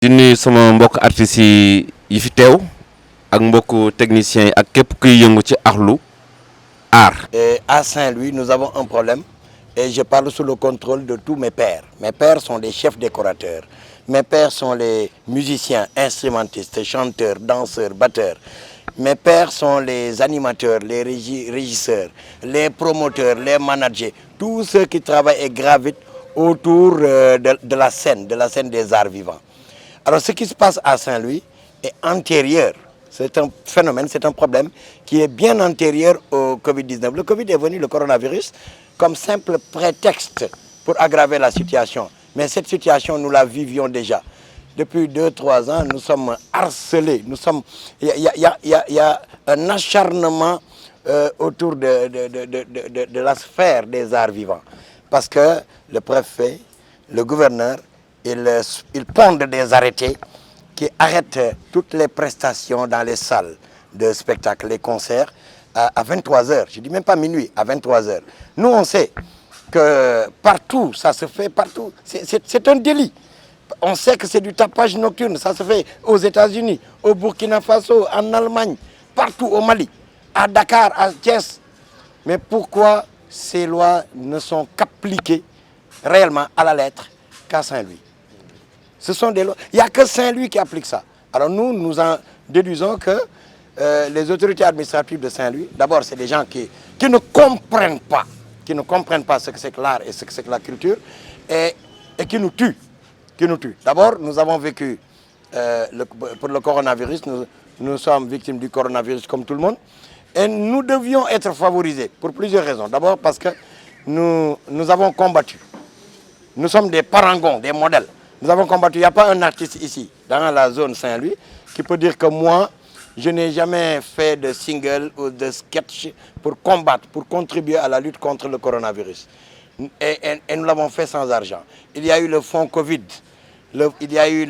di nuyu sama mbokk artistes yi fi teew ak mbokk techniciens yi ak képp kuy yëngu ci axlu art. Et à Saint-Louis, nous avons un problème et je parle sous le contrôle de tous mes pairs. Mes pairs sont des chefs décorateurs. Mes pairs sont les musiciens, instrumentistes, chanteurs, danseurs, batteurs. Mes pairs sont les animateurs, les régisseurs, les promoteurs, les managers, tous ceux qui travaillent et gravitent autour de la scène des arts vivants. Alors ce qui se passe à Saint-Louis est antérieur. C'est un phénomène, c'est un problème qui est bien antérieur au Covid-19. Le Covid est venu, le coronavirus, comme simple prétexte pour aggraver la situation. Mais cette situation, nous la vivions déjà. Depuis 2-3 ans, nous sommes harcelés. Il y a un acharnement autour de la sphère des arts vivants. Parce que le préfet, le gouverneur, ils pondent des arrêtés qui arrêtent toutes les prestations dans les salles de spectacle, les concerts, à 23h. Je ne dis même pas minuit, à 23h. Nous, on sait que partout, ça se fait partout. C'est un délit. On sait que c'est du tapage nocturne. Ça se fait aux États-Unis, au Burkina Faso, en Allemagne, partout au Mali, à Dakar, à Thiès. Mais pourquoi ces lois ne sont qu'appliquées réellement à la lettre qu'à Saint-Louis? Ce sont des lois. Il n'y a que Saint-Louis qui applique ça. Alors nous en déduisons que les autorités administratives de Saint-Louis, d'abord, c'est des gens qui ne comprennent pas, ce que c'est que l'art et ce que c'est que la culture, et qui nous tuent. D'abord, nous avons vécu pour le coronavirus, nous sommes victimes du coronavirus comme tout le monde, et nous devions être favorisés pour plusieurs raisons. D'abord parce que nous avons combattu. Nous sommes des parangons, des modèles. Nous avons combattu. Il n'y a pas un artiste ici, dans la zone Saint-Louis, qui peut dire que moi, je n'ai jamais fait de single ou de sketch pour combattre, pour contribuer à la lutte contre le coronavirus. Et nous l'avons fait sans argent. Il y a eu le fonds Covid, il y a eu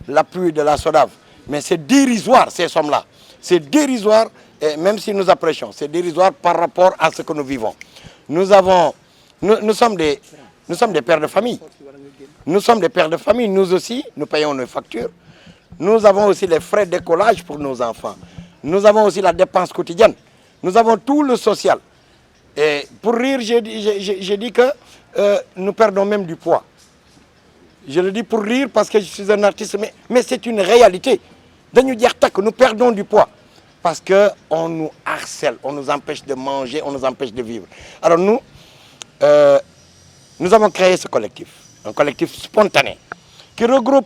l'appui de la SODAV. Mais c'est dérisoire, ces sommes-là. C'est dérisoire, et même si nous apprécions, c'est dérisoire par rapport à ce que nous vivons. Nous sommes des pères de famille. Nous sommes des pères de famille, nous aussi, nous payons nos factures. Nous avons aussi les frais d'écolage pour nos enfants. Nous avons aussi la dépense quotidienne. Nous avons tout le social. Et pour rire, j'ai dit que nous perdons même du poids. Je le dis pour rire parce que je suis un artiste, mais c'est une réalité. Nous dire que nous perdons du poids parce qu'on nous harcèle, on nous empêche de manger, on nous empêche de vivre. Alors nous avons créé ce collectif. Un collectif spontané qui regroupe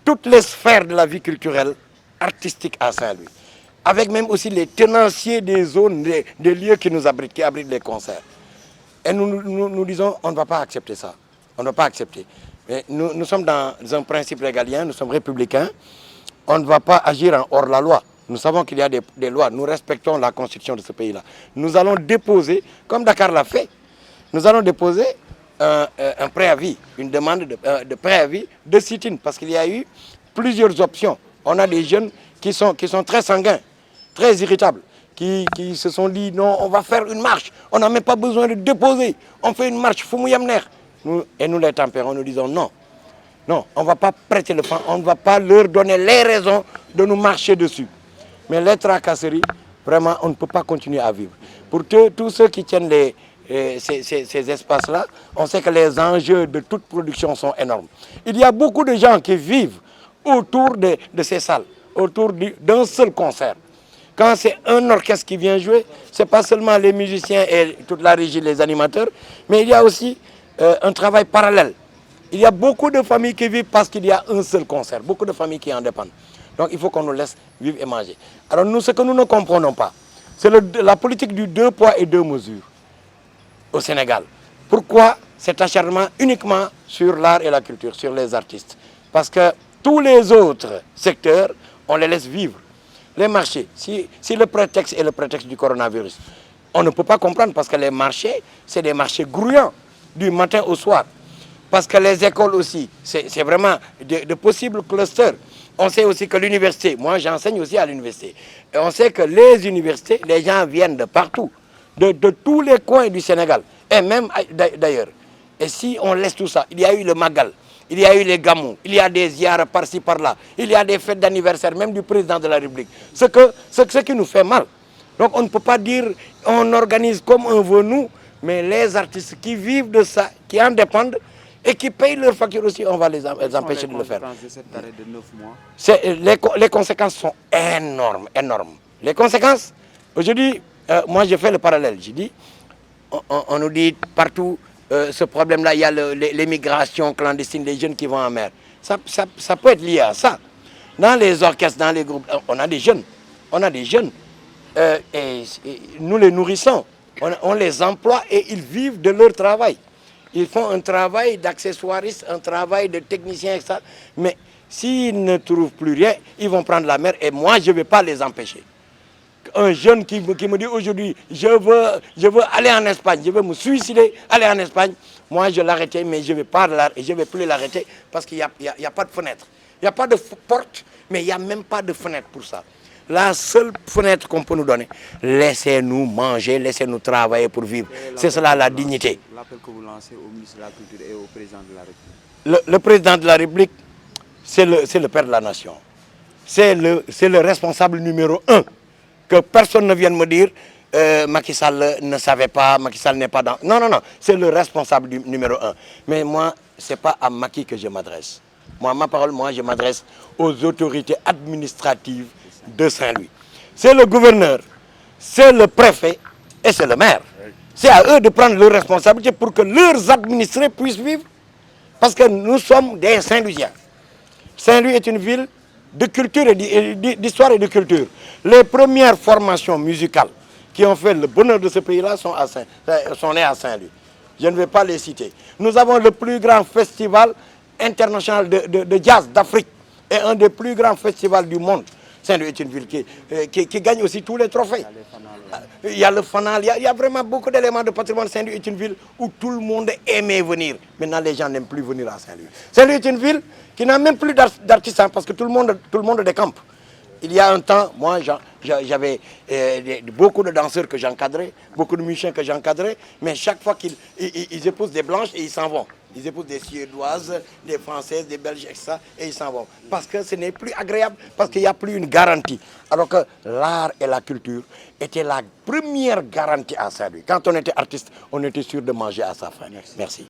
toutes les sphères de la vie culturelle, artistique à Saint-Louis, avec même aussi les tenanciers des zones, des lieux qui nous abritent, qui abritent les concerts. Et nous disons, on ne va pas accepter ça. On ne va pas accepter. Mais nous sommes dans un principe régalien, nous sommes républicains. On ne va pas agir en hors la loi. Nous savons qu'il y a des lois, nous respectons la constitution de ce pays-là. Nous allons déposer, comme Dakar l'a fait, nous allons déposer un préavis, une demande de préavis de sit-in, parce qu'il y a eu plusieurs options. On a des jeunes qui sont très sanguins, très irritables, qui se sont dit non, on va faire une marche, on n'a même pas besoin de déposer, on fait une marche, Foumouyamner. Et nous les tempérons, nous disons non, on ne va pas prêter le franc, on ne va pas leur donner les raisons de nous marcher dessus. Mais les tracasseries, vraiment, on ne peut pas continuer à vivre. Pour tous ceux qui tiennent ces espaces-là, on sait que les enjeux de toute production sont énormes. Il y a beaucoup de gens qui vivent autour de ces salles, autour d'un seul concert. Quand c'est un orchestre qui vient jouer, ce n'est pas seulement les musiciens et toute la régie, les animateurs, mais il y a aussi un travail parallèle. Il y a beaucoup de familles qui vivent parce qu'il y a un seul concert, beaucoup de familles qui en dépendent. Donc il faut qu'on nous laisse vivre et manger. Alors nous, ce que nous ne comprenons pas, c'est la politique du 2 poids et 2 mesures au Sénégal. Pourquoi cet acharnement uniquement sur l'art et la culture, sur les artistes? Parce que tous les autres secteurs, on les laisse vivre. Les marchés, si le prétexte est le prétexte du coronavirus, on ne peut pas comprendre parce que les marchés, c'est des marchés grouillants du matin au soir. Parce que les écoles aussi, c'est vraiment de possibles clusters. On sait aussi que l'université, moi j'enseigne aussi à l'université, et on sait que les universités, les gens viennent de partout. De tous les coins du Sénégal, et même d'ailleurs. Et si on laisse tout ça, il y a eu le Magal, Il y a eu les gamous, il y a des ziyaras par-ci par-là, il y a des fêtes d'anniversaire, même du président de la République. Ce qui nous fait mal. Donc on ne peut pas dire on organise comme on veut nous, mais les artistes qui vivent de ça, qui en dépendent et qui payent leurs factures aussi, on va les empêcher de le faire. De cet arrêt de 9 mois? Les conséquences sont énormes, énormes. Les conséquences, aujourd'hui, moi j'ai fait le parallèle, j'ai dit, on nous dit partout, ce problème-là, il y a l'émigration clandestine, les jeunes qui vont en mer. Ça peut être lié à ça. Dans les orchestres, dans les groupes, on a des jeunes. Et nous les nourrissons. On les emploie et ils vivent de leur travail. Ils font un travail d'accessoiriste, un travail de technicien, etc. Mais s'ils ne trouvent plus rien, ils vont prendre la mer et moi, je ne vais pas les empêcher. Un jeune qui me dit aujourd'hui, je veux aller en Espagne, je veux me suicider, aller en Espagne, moi je l'arrêtais, mais je ne vais plus l'arrêter parce qu'il n'y a pas de fenêtre. Il n'y a pas de porte, mais il n'y a même pas de fenêtre pour ça. La seule fenêtre qu'on peut nous donner, laissez-nous manger, laissez-nous travailler pour vivre. C'est cela la dignité. L'appel que vous lancez au ministre de la Culture et au président de la République? Le président de la République, c'est le père de la nation. C'est le responsable numéro 1. Que personne ne vienne me dire Macky Sall ne savait pas, Macky Sall n'est pas dans... Non, non, non, c'est le responsable numéro 1. Mais moi, ce n'est pas à Macky que je m'adresse. Moi, ma parole, je m'adresse aux autorités administratives de Saint-Louis. C'est le gouverneur, c'est le préfet et c'est le maire. C'est à eux de prendre leurs responsabilités pour que leurs administrés puissent vivre. Parce que nous sommes des Saint-Louisiens. Saint-Louis est une ville de culture et d'histoire et de culture. Les premières formations musicales qui ont fait le bonheur de ce pays-là sont nées à Saint-Louis. Je ne vais pas les citer. Nous avons le plus grand festival international de jazz d'Afrique et un des plus grands festivals du monde. Saint-Louis est une ville qui gagne aussi tous les trophées. Il y a le fanal, il y a vraiment beaucoup d'éléments de patrimoine. Saint-Louis est une ville où tout le monde aimait venir. Maintenant, les gens n'aiment plus venir à Saint-Louis. Saint-Louis est une ville qui n'a même plus d'artistes parce que tout le monde décampe. Il y a un temps, moi, j'avais beaucoup de danseurs que j'encadrais, beaucoup de musiciens que j'encadrais, mais chaque fois qu'ils épousent des blanches et ils s'en vont. Ils épousent des Suédoises, des Françaises, des Belges, etc. et ils s'en vont. Parce que ce n'est plus agréable, parce qu'il n'y a plus une garantie. Alors que l'art et la culture étaient la première garantie à Saint-Louis. Quand on était artiste, on était sûr de manger à sa faim. Merci.